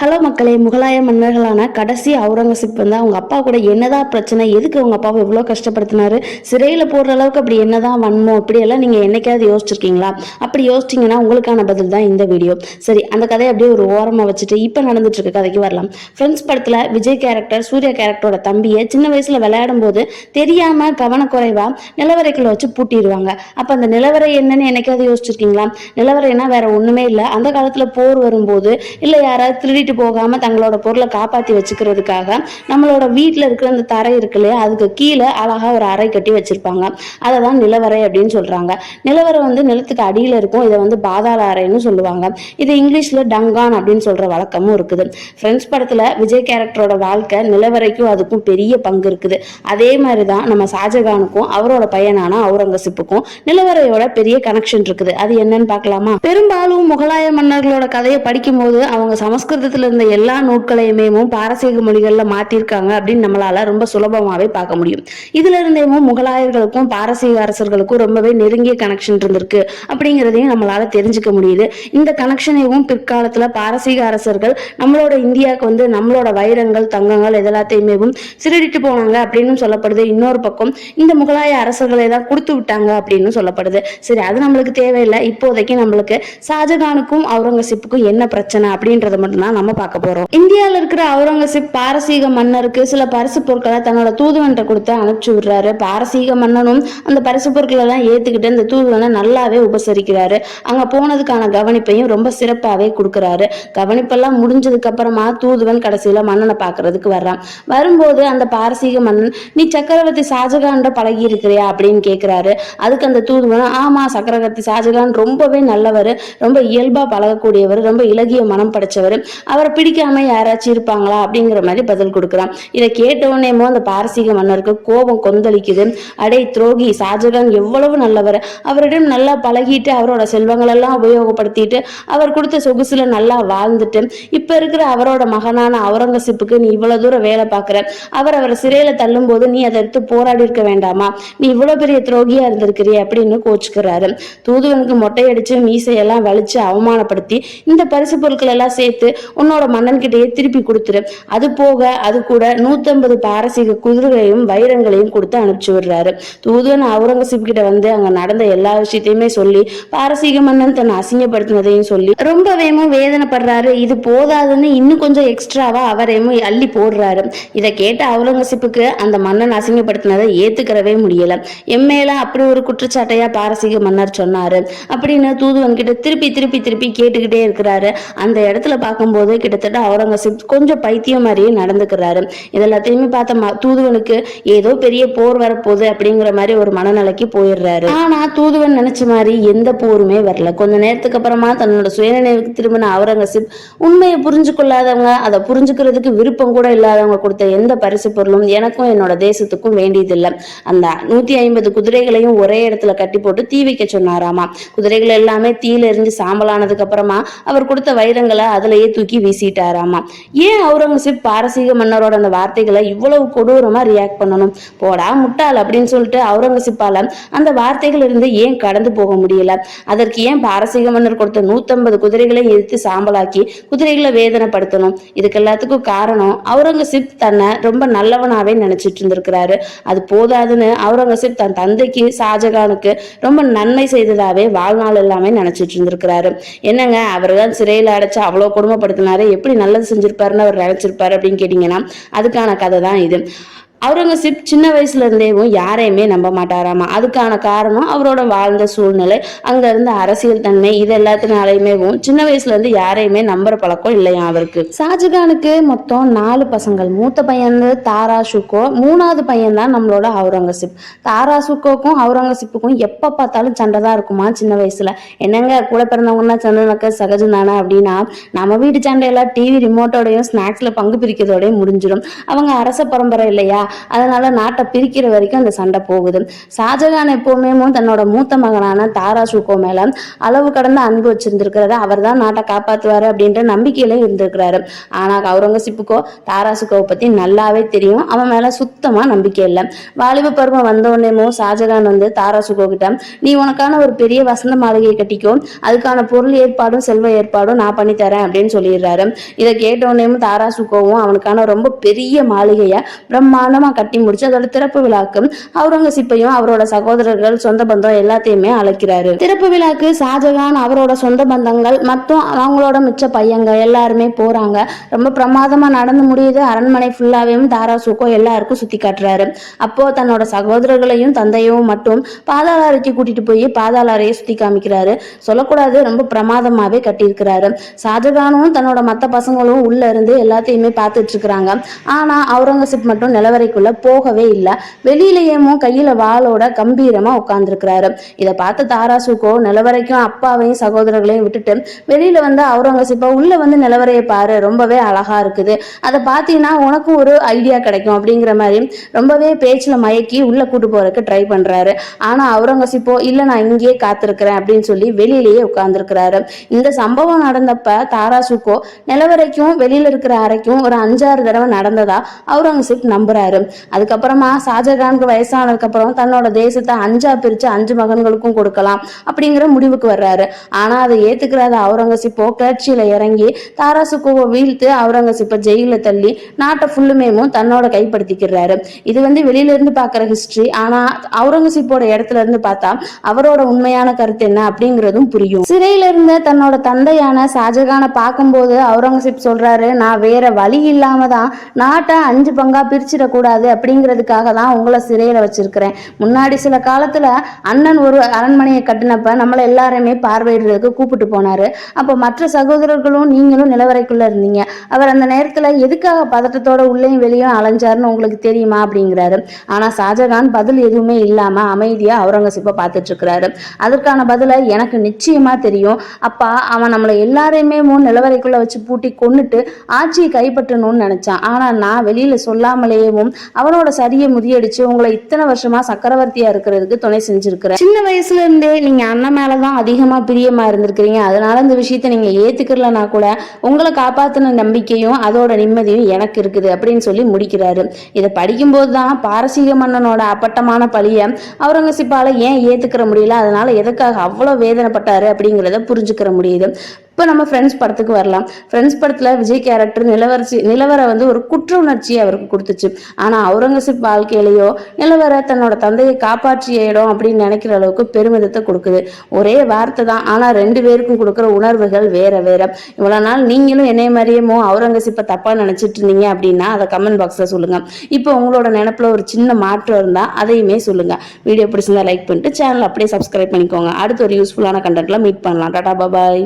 Hello மக்களே, முகலாய மன்னர்களான கடைசி அவுரங்கசீப் வந்து அவங்க அப்பா கூட என்னதான் பிரச்சனை, எதுக்கு அவங்க அப்பாவை இவ்வளோ கஷ்டப்படுத்தினாரு, சிறையில் போடுற அளவுக்கு அப்படி என்னதான் வன்மம், அப்படியெல்லாம் நீங்கள் என்னைக்காவது யோசிச்சிருக்கீங்களா? அப்படி யோசிச்சிங்கன்னா உங்களுக்கான பதில் தான் இந்த வீடியோ. சரி, அந்த கதையை அப்படியே ஒரு ஓரமாக வச்சுட்டு இப்போ நடந்துட்டு இருக்க கதைக்கு வரலாம். ஃப்ரெண்ட்ஸ் படத்தில் விஜய் கேரக்டர் சூர்யா கேரக்டரோட தம்பியை சின்ன வயசில் விளையாடும் போது தெரியாமல் கவனக்குறைவாக நிலவரைக்குள்ள வச்சு பூட்டிடுவாங்க. அப்போ அந்த நிலவரை என்னன்னு என்னைக்காவது யோசிச்சிருக்கீங்களா? நிலவரைனா வேற ஒன்றுமே இல்லை. அந்த காலத்தில் போர் வரும்போது இல்லை யாராவது திருடி போகாம தங்களோட பொருளை காப்பாத்தி வச்சுக்கிறதுக்காக நம்மளோட வீட்டுல இருக்கிற அந்த தரை இருக்கு இல்லையா, அதுக்கு கீழே அழகா ஒரு அறை கட்டி வச்சிருப்பாங்க. அதை தான் நிலவரை அப்படின்னு சொல்றாங்க. நிலவரை வந்து நிலத்துக்கு அடியில இருக்கும். இதை வந்து பாதாள அறைன்னு சொல்லுவாங்க. இது இங்கிலீஷ்ல டங்கான் அப்படின்னு சொல்ற வழக்கமும் இருக்குது. ஃப்ரெண்ட்ஸ் படத்துல விஜய் கேரக்டரோட வாழ்க்கை நிலவரைக்கும் அதுக்கும் பெரிய பங்கு இருக்குது. அதே மாதிரிதான் நம்ம ஷாஜகானுக்கும் அவரோட பையனான அவுரங்கசீப்புக்கும் நிலவரையோட பெரிய கனெக்ஷன் இருக்குது. அது என்னன்னு பார்க்கலாமா? பெரும்பாலும் முகலாய மன்னர்களோட கதையை படிக்கும் போது அவங்க சமஸ்கிருதத்துல இருந்த எல்லா நூட்களையுமே பாரசீக மொழிகள்ல மாத்திருக்காங்க அப்படின்னு நம்மளால ரொம்ப சுலபமாவே பார்க்க முடியும். இதுல இருந்தே முகலாயர்களுக்கும் பாரசீக அரசர்களுக்கும் ரொம்பவே நெருங்கிய கனெக்ஷன் இருந்திருக்கு அப்படிங்கிறதையும் நம்மளால தெரிஞ்சுக்க முடியுது. இந்த கனெக்ஷனையும் பிற்காலத்துல பாரசீக அரசர்கள் நம்மளோட இந்தியாவுக்கு வந்து நம்மளோட வைரங்கள் தங்கங்கள் இதெல்லாத்தையுமே திருடிட்டு போனாங்க அப்படின்னு சொல்லப்படுது. இன்னொரு பக்கம் இந்த முகலாய அரசர்களை தான் கொடுத்து விட்டாங்க அப்படின்னு சொல்லப்படுது. சரி, அது நம்மளுக்கு தேவையில்லை. இப்போதைக்கு நம்மளுக்கு ஷாஜகானுக்கும் அவுரங்கசீப்புக்கும் என்ன பிரச்சனை அப்படின்றத மட்டும்தான் நம்ம பார்க்க போறோம். இந்தியாவில் இருக்கிற அவுரங்கசீப் பாரசீக மன்னருக்கு சில பரிசு பொருட்களை தன்னோட தூதுவன்கிட்ட கொடுத்து அனுப்பிச்சு விடுறாரு. பாரசீக மன்னனும் அந்த பரிசு பொருட்களை எல்லாம் ஏத்துக்கிட்டு இந்த தூதுவனை நல்லாவே உபசரிக்கிறாரு. அங்க போனதுக்கான கவனிப்பையும் ரொம்ப சிறப்பாவே கொடுக்கிறாரு. கவனிப்பெல்லாம் முடிஞ்சதுக்கு அப்புறமா தூதுவன் கடைசியில மன்னனை பாக்குறதுக்கு வர்றான். வரும்போது அந்த பாரசீக மன்னன், நீ சக்கரவர்த்தி ஷாஜகான் பழகி இருக்கிறியா அப்படின்னு கேட்கிறாரு. அதுக்கு அந்த தூதுவன், ஆமா, சக்கரவர்த்தி ஷாஜகான் ரொம்பவே நல்லவர், ரொம்ப இயல்பா பழகக்கூடியவர், ரொம்ப இலகிய மனம் படைச்சவர், அவரை பிடிக்காம யாராச்சும் இருப்பாங்களா அப்படிங்கிற மாதிரி பதில் கொடுக்குறான். இதை கேட்ட உடனேமோ அந்த பாரசீக மன்னருக்கு கோபம் கொந்தளிக்குது. அடே துரோகி, ஷாஜகான் எவ்வளவு நல்லவர், அவரிடம் நல்லா பழகிட்டு அவரோட செல்வங்கள் எல்லாம் உபயோகப்படுத்திட்டு அவர் கொடுத்த சொகுசுல நல்லா வாழ்ந்துட்டு இப்ப இருக்கிற அவரோட மகனான அவுரங்கசீப்புக்கு நீ இவ்வளவு தூரம் வேலை பார்க்கிற, அவரை சிறையில தள்ளும் போது நீ அதை எடுத்து போராடி இருக்க வேண்டாமா, நீ இவ்வளவு பெரிய துரோகியா இருந்திருக்கிறிய அப்படின்னு கோச்சுக்கிறாரு. தூதுவனுக்கு மொட்டையடிச்சு மீசையெல்லாம் வலிச்சு அவமானப்படுத்தி இந்த பரிசு பொருட்கள் எல்லாம் சேர்த்து உன்னோட மன்னன் கிட்டேயே திருப்பி கொடுத்துரு, அது போக அது கூட 150 பாரசீக குதிரைகளையும் வைரங்களையும் கொடுத்து அனுப்பிச்சு விடுறாரு. தூதுவன் அவுரங்கசீப் கிட்ட வந்து அங்க நடந்த எல்லா விஷயத்தையுமே சொல்லி பாரசீக மன்னன் தன்னை அசிங்கப்படுத்தினதையும் சொல்லி ரொம்பவே வேதனைப்படுறாரு. இது போதாதுன்னு இன்னும் கொஞ்சம் எக்ஸ்ட்ராவா அவரையும் அள்ளி போடுறாரு. இதை கேட்ட அவுரங்கசீப்புக்கு அந்த மன்னன் அசிங்கப்படுத்தினதை ஏத்துக்கிறவே முடியல. எம்மேல அப்படி ஒரு குற்றச்சாட்டையா பாரசீக மன்னர் சொன்னாரு அப்படின்னு தூதுவன் கிட்ட திருப்பி திருப்பி திருப்பி கேட்டுக்கிட்டே இருக்கிறாரு. அந்த இடத்துல பார்க்கும்போது கிட்டத்தட்ட அவுரங்கசீப் கொஞ்சம் பைத்தியம் மாதிரியே நடந்துக்கிறாரு. இதெல்லாத்தையுமே பார்த்த தூதுவனுக்கு ஏதோ பெரிய போர் வரப்போகுது அப்படிங்கிற மாதிரி ஒரு மனநிலைக்கு போயிடுறாரு. ஆனா தூதுவன் நினைச்ச மாதிரி எந்த போருமே வரல. கொஞ்ச நேரத்துக்கு அப்புறமா தன்னோட சுயநினைவுக்கு திரும்பின அவுரங்கசீப் உண்மையை புரிஞ்சு கொள்ளாதவங்க, அதை புரிஞ்சுக்கிறதுக்கு விருப்பம் கூட இல்லாதவங்க கொடுத்த எந்த பரிசு பொருளும் எனக்கும் என்னோட தேசத்துக்கும் வேண்டியதில்லை. அந்த 150 குதிரைகளையும் ஒரே இடத்துல கட்டி போட்டு தீ வைக்க சொன்னாராமா. குதிரைகள் எல்லாமே தீயில எரிஞ்சு சாம்பலானதுக்கு அப்புறமா அவர் கொடுத்த வைரங்களை அதுலயே தூக்கி வீசிட்டாராமா. ஏன் அவுரங்கசீப் பாரசீக மன்னரோட அந்த வார்த்தைகளை இவ்வளவு கொடூரமா ரியாக்ட் பண்ணணும்? போடா முட்டாள் அப்படின்னு சொல்லிட்டு அவுரங்கசீப்பால அந்த வார்த்தைகள் இருந்து ஏன் கடந்து போக முடியல? அதற்கு ஏன் பாரசீக மன்னர் கொடுத்த 150 குதிரைகளை எதிர்த்து சாம்பலாக்கி குதிரைகளை வேதனைப்படுத்தணும்? இதுக்கு எல்லாத்துக்கும் காரணம் அவுரங்கசீப் தன்னை ரொம்ப நல்லவனாவே நினைச்சிட்டு இருந்திருக்கிறாரு. அது போதாதுன்னு அவுரங்கசீப் தன் தந்தைக்கு ஷாஜகானுக்கு ரொம்ப நன்மை செய்ததாவே வாழ்நாள் எல்லாமே நினைச்சிட்டு இருந்திருக்கிறாரு. என்னங்க, அவர்தான் சிறையில் அடைச்சு அவ்வளவு கொடுமைப்படுத்தினாரு, எப்படி நல்லது செஞ்சிருப்பாருன்னு அவர் நினைச்சிருப்பாரு அப்படின்னு கேட்டீங்கன்னா அதுக்கான கதை தான் இது. அவுரங்கசீப் சின்ன வயசுல இருந்தே யாரையுமே நம்ப மாட்டாராமா. அதுக்கான காரணம் அவரோட வாழ்ந்த சூழ்நிலை, அங்க இருந்த அரசியல் தன்மை, இது எல்லாத்தினாலையுமே சின்ன வயசுல இருந்து யாரையுமே நம்புற பழக்கம் இல்லையா அவருக்கு. ஷாஜகானுக்கு மொத்தம் 4 பசங்கள். மூத்த பையன் தாரா ஷுக்கோ, 3வது பையன் தான் நம்மளோட அவுரங்கசீப். தாரா ஷுக்கோக்கும் அவுரங்கசீப்புக்கும் எப்ப பார்த்தாலும் சண்டை தான் இருக்குமா சின்ன வயசுல. என்னங்க, கூட பிறந்தவங்கன்னா சண்டை நடக்க சகஜம் தானே அப்படின்னா, நம்ம வீட்டு சண்டையெல்லாம் டிவி ரிமோட்டோடையும் ஸ்நாக்ஸ்ல பங்கு பிரிக்கிறதோடய முடிஞ்சிடும். அவங்க அரச பரம்பரை இல்லையா, அதனால நாட்டை பிரிக்கிற வரைக்கும் அந்த சண்டை போகுது. ஷாஜகான் எப்பவுமே தன்னோட மூத்த மகனான தாராஷுகோ மேல அளவு கடந்த அன்பு வச்சிருந்திருக்கிறாரு. அவர் தான் நாட்டை காப்பாத்துவாரு அப்படின்ற நம்பிக்கையில இருந்திருக்கிறாரு. ஆனா அவுரங்கசீப்புக்கோ தாராஷுகோவை பத்தி நல்லாவே தெரியும். அவன் மேல சுத்தமா நம்பிக்கை இல்லை. வாலிப பருவம் வந்த உடனேமோ ஷாஜகான் தாராஷுகோ கிட்ட, நீ உனக்கான ஒரு பெரிய வசந்த மாளிகையை கட்டிக்கோ, அதுக்கான பொருள் ஏற்பாடும் செல்வ ஏற்பாடும் நான் பண்ணி தரேன் அப்படின்னு சொல்லிடுறாரு. இதை கேட்ட உடனேயும் தாராஷுகோவும் அவனுக்கான ரொம்ப பெரிய மாளிகையை பிரம்மாண்டமா கட்டி முடிச்சு அதோட திறப்பு விழாக்கு அவுரங்கசீப்பையும் அவரோட சகோதரர்கள் சொந்த பந்தம் எல்லாத்தையுமே அழைக்கிறாரு. திறப்பு விழாக்கு ஷாஜகான் அவரோட சொந்த பந்தங்கள் மற்றும் அவங்களோட மிச்ச பையங்க எல்லாருமே போறாங்க. ரொம்ப பிரமாதமா நடந்து முடியுது. அரண்மனை ஃபுல்லாவையும் தாராஷுகோ எல்லாருக்கும் சுத்தி காட்டுறாரு. அப்போ தன்னோட சகோதரர்களையும் தந்தையும் மட்டும் பாதாள அறைக்கு கூட்டிட்டு போய் பாதாள அறையை சுத்தி காமிக்கிறாரு. சொல்லக்கூடாது, ரொம்ப பிரமாதமாவே கட்டியிருக்கிறாரு. ஷாஜகானும் தன்னோட மத்த பசங்களும் உள்ள இருந்து எல்லாத்தையுமே பார்த்துட்டு இருக்கிறாங்க. ஆனா அவுரங்கசீப் மட்டும் நிலவரைக்குள்ள போகவே இல்லை. வெளியிலேயும் கையில வாளோட கம்பீரமா உட்கார்ந்துருக்கிறாரு. இதை பார்த்த தாராஷுகோ நிலவரைக்கும் அப்பாவையும் சகோதரர்களையும் விட்டுட்டு வெளியில அவுரங்கசீப்பா உள்ள நிலவரையை பாரு, ரொம்பவே அழகா இருக்குது, அதை பார்த்தீங்கன்னா உனக்கும் ஒரு ஐடியா கிடைக்கும் அப்படிங்கிற மாதிரி ரொம்பவே பேச்சுல மயக்கி உள்ள கூட்டு போறதுக்கு ட்ரை பண்றாரு. ஆனா அவுரங்கசீப்போ இல்ல, நான் இங்கேயே காத்திருக்கிறேன் அப்படின்னு சொல்லி வெளியிலேயே உட்கார்ந்துருக்கிறாரு. இந்த சம்பவம் நடந்தப்ப தாராஷுகோ நிலவரைக்கும் வெளியில இருக்கிற அறைக்கும் ஒரு 5-6 தடவை நடந்ததா அவுரங்கசீப் நம்புறாரு. அதுக்கப்புறமா ஷாஜகானுக்கு வயசானதுக்கு அப்புறம் தன்னோட தேசத்தை 5ஆ பிரிச்சு 5 மகன்களுக்கும் கொடுக்கலாம் அப்படிங்கிற முடிவுக்கு வர்றாரு. ஆனா அதை ஏத்துக்கிறாத அவுரங்கசீப்போ கிளர்ச்சியில இறங்கி தாராஷுகோவை வீழ்த்து அவுரங்கசீப்பை ஜெயில தள்ளி நாட்டை ஃபுல்லுமேவும் தன்னோட கைப்படுத்திக்கிறாரு. இது வெளியில இருந்து பாக்குற ஹிஸ்டரி. ஆனா அவுரங்கசீப்போட இடத்துல இருந்து பார்த்தா அவரோட உண்மையான கருத்து என்ன அப்படிங்கிறதும் புரியும். சிறையில இருந்த தன்னோட தந்தையான ஷாஜகானை பார்க்கும்போது அவுரங்கசீப் சொல்றாரு, நான் வேற வழி இல்லாம தான் நாட்டை 5 பங்கா பிரிச்சிடக்கூடாது அப்படிங்கிறதுக்காக தான் உங்களை சிறையில வச்சிருக்கிறேன். முன்னாடி சில காலத்துல அண்ணன் ஒரு அரண்மனையை கட்டினப்ப நம்மளை எல்லாருமே பார்வையிடுறதுக்கு கூப்பிட்டு போனாரு. அப்போ மற்ற சகோதரர்களும் நீங்களும் நிலவரைக்குள்ள இருந்தீங்க. அவர் அந்த நேரத்துல எதுக்காக பதட்டத்தோட உள்ளேயும் வெளியும் அலைஞ்சாருன்னு உங்களுக்கு தெரியுமா அப்படிங்கிறாரு. ஆனா ஷாஜகான் பதில் எதுவுமே இல்லாம அமைதியா அவுரங்கசீப்பை பார்த்துட்டு இருக்கிறாரு. அதற்கான பதில எனக்கு நிச்சயமா தெரியும் அப்பா, அவன் நம்மளை எல்லாரையுமே நிலவரைக்குள்ள வச்சு பூட்டி கொன்னுட்டு ஆட்சியை கைப்பற்றணும்னு நினைச்சான். ஆனா நான் வெளியில சொல்லாமலேயும் அவனோட சரியை முறியடிச்சு உங்களை இத்தனை வருஷமா சக்கரவர்த்தியா இருக்கிறதுக்கு துணை செஞ்சிருக்கிறேன். சின்ன வயசுல இருந்தே நீங்க அண்ணன் மேலதான் அதிகமா பிரியமா இருந்திருக்கிறீங்க. அதனால இந்த விஷயத்த நீங்க ஏத்துக்கலனா கூட உங்களை காப்பாத்தின நம்பிக்கையும் அதோட நிம்மதியும் எனக்கு இருக்குது அப்படின்னு சொல்லி முடிக்கிறாரு. இதை படிக்கும்போது தான் பாரசீக மன்னனோட அப்பட்டமான பழிய அவுரங்கசீப்பால ஏன் ஏத்துக்கிற முடியல, அதனால எதுக்காக அவ்வளவு வேதனைப்பட்டாரு அப்படிங்கிறத புரிஞ்சுக்கிற முடியுது. இப்போ நம்ம ஃப்ரெண்ட்ஸ் படத்துக்கு வரலாம். ஃப்ரெண்ட்ஸ் படத்துல விஜய் கேரக்டர் நிலவரை ஒரு குற்ற உணர்ச்சியை அவருக்கு கொடுத்துச்சு. ஆனா அவுரங்கசீப் வாழ்க்கையிலேயோ நிலவரை தன்னோட தந்தையை காப்பாற்றிய இடம் அப்படின்னு நினைக்கிற அளவுக்கு பெருமிதத்தை கொடுக்குது. ஒரே வார்த்தை தான், ஆனா 2 பேருக்கும் கொடுக்குற உணர்வுகள் வேற வேற. இவ்வளவு நாள் நீங்களும் என்னைய மாதிரியமோ அவுரங்கசீப்பை தப்பா நினைச்சிட்டு இருந்தீங்க அப்படின்னா அதை கமெண்ட் பாக்ஸ்ல சொல்லுங்க. இப்போ உங்களோட நினைப்புல ஒரு சின்ன மாற்றம் இருந்தா அதையுமே சொல்லுங்க. வீடியோ பிடிச்சிருந்தா லைக் பண்ணிட்டு சேனல் அப்படியே சப்ஸ்கிரைப் பண்ணிக்கோங்க. அடுத்து ஒரு யூஸ்ஃபுல்லான கண்டென்ட்ல மீட் பண்ணலாம். டாடா பாய்.